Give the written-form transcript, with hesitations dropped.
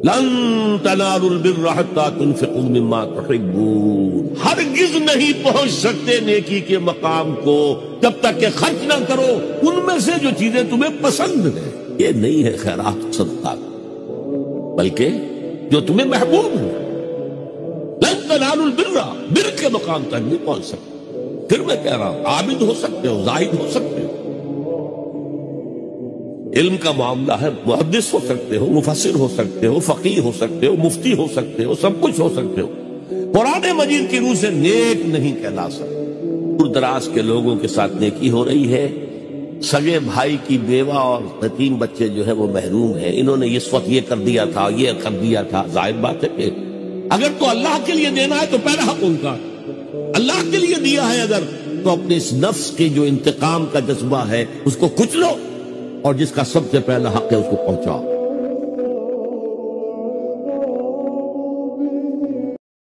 لن تنالوا البر حتى تنفقوا مما تحبون، ہرگز نہیں پہنچ سکتے نیکی کے مقام کو جب تک کہ خرچ نہ کرو ان میں سے جو چیزیں تمہیں پسند ہیں۔ یہ نہیں ہے خیرات صدقات، بلکہ جو تمہیں محبوب ہے۔ لن تنالوا البر، بر کے مقام تک نہیں پہنچ سکتے۔ پھر میں کہہ رہا ہوں عابد ہو سکتے ہو، زاہد ہو سکتے ہو، علم کا معاملہ ہے، محدث ہو سکتے ہو، مفسر ہو سکتے ہو، فقیہ ہو سکتے ہو، مفتی ہو سکتے ہو، سب کچھ ہو سکتے ہو، قرآن مجید کی روح سے نیک نہیں کہلا سکتے۔ دور دراز کے لوگوں کے ساتھ نیکی ہو رہی ہے، سگے بھائی کی بیوہ اور یتیم بچے جو ہے وہ محروم ہیں، انہوں نے اس وقت یہ کر دیا تھا، یہ کر دیا تھا۔ ظاہر بات ہے کہ اگر تو اللہ کے لیے دینا ہے تو پہلا حق ان کا، اللہ کے لیے دیا ہے اگر تو اپنے اس نفس کے جو انتقام کا جذبہ ہے اس کو کچلو، اور جس کا سب سے پہلا حق ہے اس کو پہنچاؤ۔